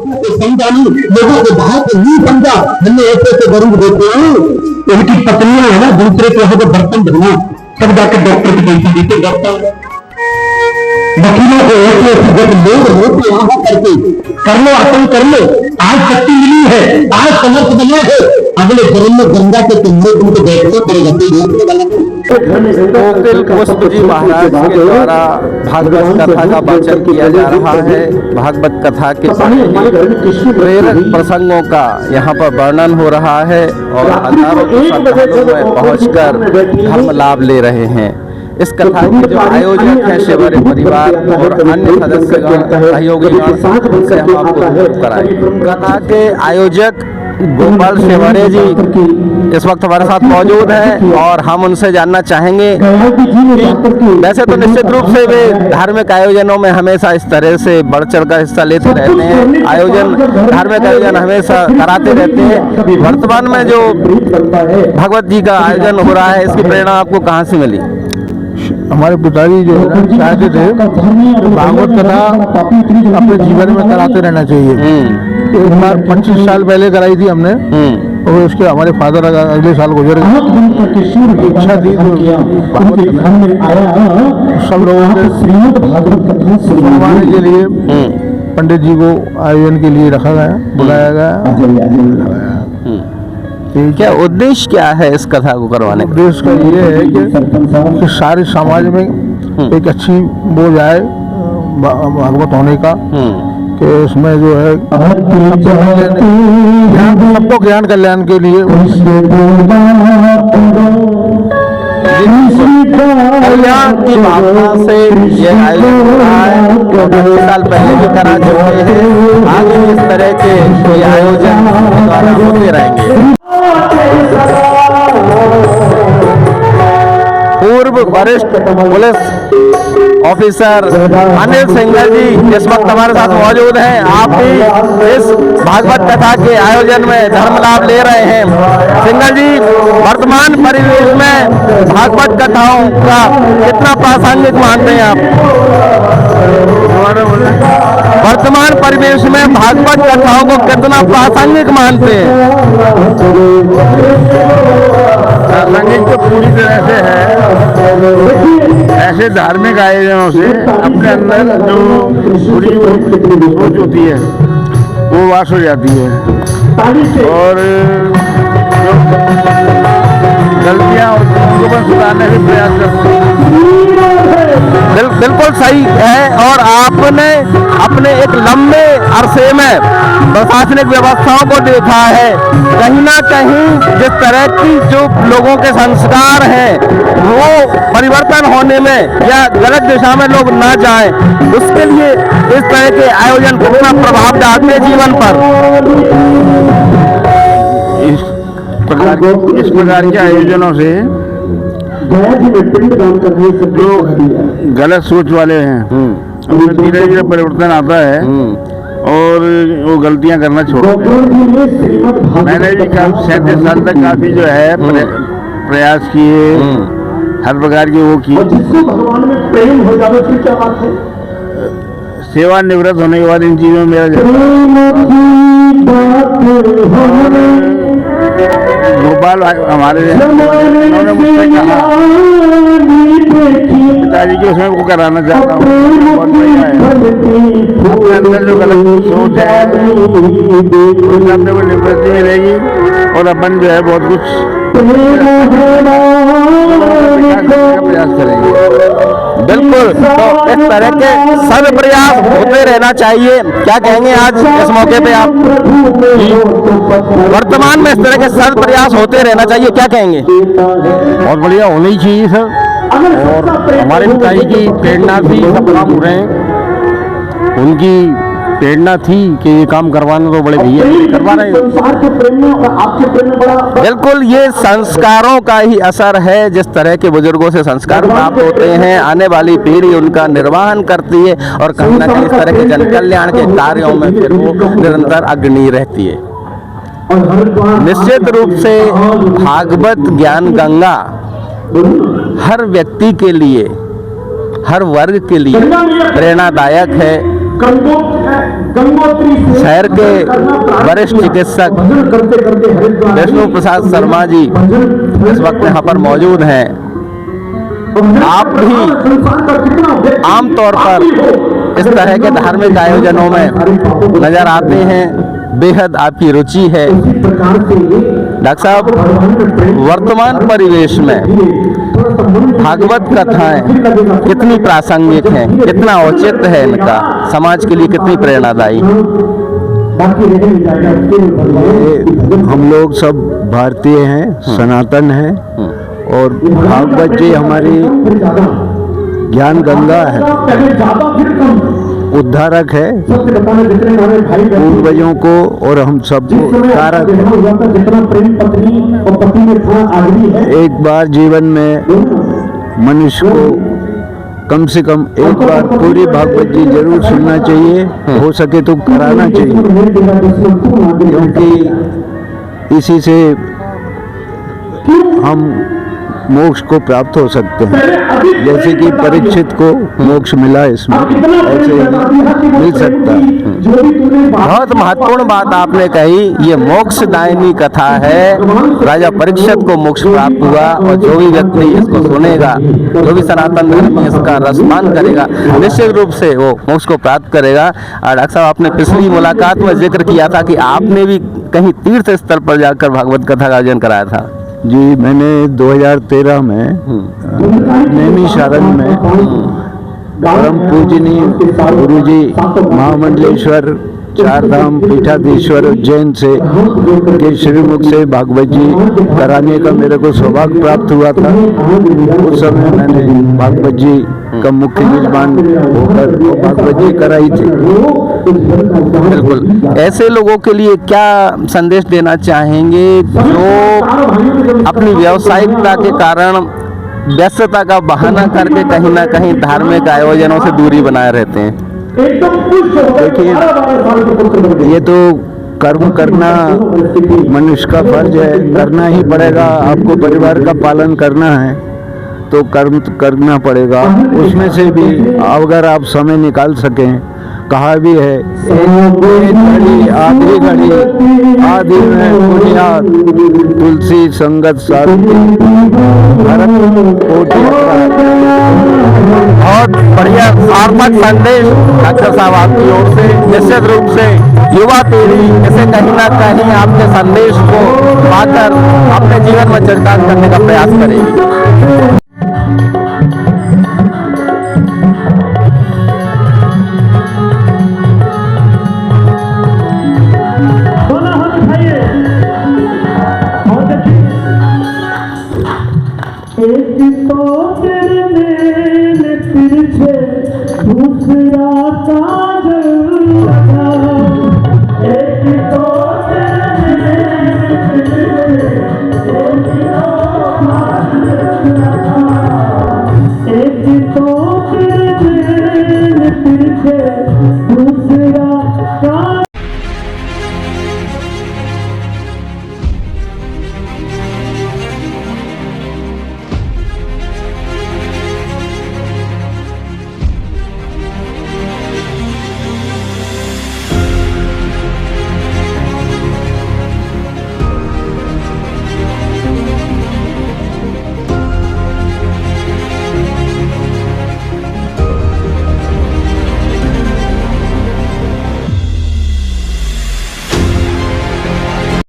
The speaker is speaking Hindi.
समझानी, लोगों को भाव को नहीं समझा। हमने ऐसे ऐसे गरीब देते हैं, उनकी पत्नियां है ना दूसरे के यहाँ बर्तन धोना, तब जाकर डॉक्टर के पैसे देते डॉक्टर। वकीलों को ऐसे ऐसे जब लोग होते वहां करके कर लो, अपन कर लो, आज शक्ति मिली है, आज समर्थ बना है, अगले जन्म में गंगा के किनारे तुमको बैठना पड़ेगा। कोकिल पुष्प जी महाराज के द्वारा भागवत कथा का वाचन किया जा रहा है। भागवत कथा के प्रेरक प्रसंगों का यहाँ पर वर्णन हो रहा है और हजारों श्रद्धालुओं में पहुंचकर धर्म लाभ ले रहे हैं। इस कथा के जो आयोजक हैं शिवरे परिवार और अन्य सदस्यगण सहयोगीगण, उनसे हम आपको रूबरू कराएंगे। कथा के आयोजक गोपाल शिवरे जी इस वक्त हमारे साथ मौजूद हैं और हम उनसे जानना चाहेंगे कि वैसे तो निश्चित रूप से वे धार्मिक आयोजनों में हमेशा इस तरह से बढ़ चढ़कर हिस्सा लेते रहते हैं, धार्मिक आयोजन हमेशा कराते रहते हैं। वर्तमान में जो भगवत जी का आयोजन हो रहा है, इसकी प्रेरणा आपको कहाँ से मिली? हमारे पिताजी जो है चाहते थे भागवत कथा अपने जीवन में कराते रहना चाहिए। एक बार 25 साल पहले कराई थी हमने और उसके हमारे फादर अगले साल गुजर गए। इच्छा थी सब लोगों ने सुनवाने के लिए पंडित जी को आयोजन के लिए रखा गया, बुलाया गया। क्या उद्देश्य क्या है इस कथा को करवाने? उद्देश्य का ये है कि सारे समाज में एक अच्छी वो जाए भागवत होने का, कि इसमें जो है सबको ज्ञान कल्याण के लिए कल्याण की भावना से ये आयोजन हो रहा है। 20 साल पहले भी करा चुके हैं, आगे इस तरह के ये आयोजन द्वारा होते रहेंगे। पूर्व वरिष्ठ पुलिस ऑफिसर अनिल सिंघल जी इस वक्त हमारे साथ मौजूद हैं। आप भी इस भागवत कथा के आयोजन में धर्म लाभ ले रहे हैं। सिंघल जी, वर्तमान परिवेश में भागवत कथाओं का कितना प्रासंगिक मानते हैं आप? वर्तमान परिवेश में भागवत कथाओं को कितना प्रासंगिक मानते हैं? प्रासंगिक तो पूरी तरह से है। ऐसे धार्मिक आयोजनों से अपने अंदर जो बुरी सोच होती है वो वास हो जाती है और जो गलतियाँ उनको बस सुधारने के प्रयास करते हैं। बिल्कुल सही है। और आपने अपने एक लंबे अरसे में प्रशासनिक व्यवस्थाओं को देखा है, कहीं ना कहीं जिस तरह की जो लोगों के संस्कार हैं वो परिवर्तन होने में या गलत दिशा में लोग ना जाएं, उसके लिए इस तरह के आयोजन कितना प्रभाव डालते हैं जीवन पर? इस प्रकार के आयोजनों से जो गलत सोच वाले हैं उनमें धीरे धीरे परिवर्तन आता है और वो गलतियां करना छोड़ते हैं। मैंने भी 37 साल तक काफी जो है प्रयास किए, हर प्रकार की वो की। भगवान में प्रेम हो जाए फिर क्या बात है? सेवानिवृत्त होने के बाद इन चीजों में गोपाल हमारे उन्होंने मुझसे कहा पिताजी की उसमें वो कराना चाहता हूँ, बहुत बढ़िया है। अपने अंदर जो गलत सोच है उससे अपने को निवृत्ति मिलेगी और अपन जो है बहुत कुछ प्रयास करेंगे। बिल्कुल, तो इस तरह के सब प्रयास होते रहना चाहिए। क्या कहेंगे आज इस मौके पे आप? वर्तमान में इस तरह के सब प्रयास होते रहना चाहिए, क्या कहेंगे? बहुत बढ़िया होना ही चाहिए सर। और हमारे पिताजी की प्रेरणा थी सब काम हो रहे हैं, उनकी प्रेरणा थी कि ये काम करवाना तो बड़े भैया करवा रहे हैं। बिल्कुल, ये संस्कारों का ही असर है। जिस तरह के बुजुर्गों से संस्कार प्राप्त होते हैं, आने वाली पीढ़ी उनका निर्वहन करती है और कहीं ना कहीं इस तरह के जन कल्याण के कार्यों में फिर वो निरंतर अग्रणी रहती है। निश्चित रूप से भागवत ज्ञान गंगा हर व्यक्ति के लिए, हर वर्ग के लिए प्रेरणादायक है। शहर के वरिष्ठ चिकित्सक विष्णु प्रसाद शर्मा जी इस वक्त यहाँ पर मौजूद हैं। आप भी आमतौर पर इस तरह के धार्मिक आयोजनों में नजर आते हैं, बेहद आपकी रुचि है। डॉक्टर साहब, वर्तमान परिवेश में भागवत कथाएं कितनी प्रासंगिक हैं, कितना औचित्य है इनका, समाज के लिए कितनी प्रेरणादायी? हम लोग सब भारतीय हैं, सनातन हैं, और भागवत जी हमारी ज्ञान गंगा है, उद्धारक है, पूर्वजों को और हम सबको कारक है। एक बार जीवन में मनुष्य को कम से कम एक बार पूरी भागवत जी जरूर सुनना चाहिए, हो सके तो कराना चाहिए, क्योंकि इसी से हम मोक्ष को प्राप्त हो सकते हैं। जैसे कि परीक्षित को मोक्ष मिला, इसमें ऐसे ही मिल सकता है। बहुत महत्वपूर्ण बात आपने कही, ये मोक्षदायिनी कथा है। राजा परीक्षित को मोक्ष प्राप्त हुआ, और जो भी व्यक्ति इसको सुनेगा, जो भी सनातन धर्म में इसका रसपान करेगा, निश्चित रूप से वो मोक्ष को प्राप्त करेगा। और डॉक्टर साहब, आपने पिछली मुलाकात में जिक्र किया था कि आपने भी कहीं तीर्थ स्थल पर जाकर भागवत कथा का आयोजन कराया था। जी, मैंने 2013 में नैमिषारण्य में परम पूजनीय गुरुजी महामंडलेश्वर चारधाम पीठाधीश्वर उज्जैन से के श्रीमुख से भागवत जी कराने का मेरे को सौभाग्य प्राप्त हुआ था। उस समय मैंने भागवत जी का मुख्य यजमान होकर भागवत जी कराई थी। बिल्कुल, ऐसे लोगों के लिए क्या संदेश देना चाहेंगे जो अपनी व्यावसायिकता के कारण व्यस्तता का बहाना करके कहीं ना कहीं धार्मिक आयोजनों से दूरी बनाए रहते हैं? देखिए, ये तो कर्म करना मनुष्य का फर्ज है, करना ही पड़ेगा। आपको परिवार का पालन करना है तो कर्म करना पड़ेगा। उसमें से भी अगर आप समय निकाल सकें, कहा भी है एक घड़ी आधी घड़ी आधी में बुनियाद, तुलसी संगत साथी भरत कोटि अपराध। बहुत बढ़िया सार्थक संदेश डॉक्टर साहब आपकी ओर से। निश्चित रूप से युवा पीढ़ी इसे कहीं ना कहीं आपके संदेश को पाकर अपने जीवन में चरितार्थ करने का प्रयास करेगी। एक तो तेरे नैन तिरछे, दूसरा काजल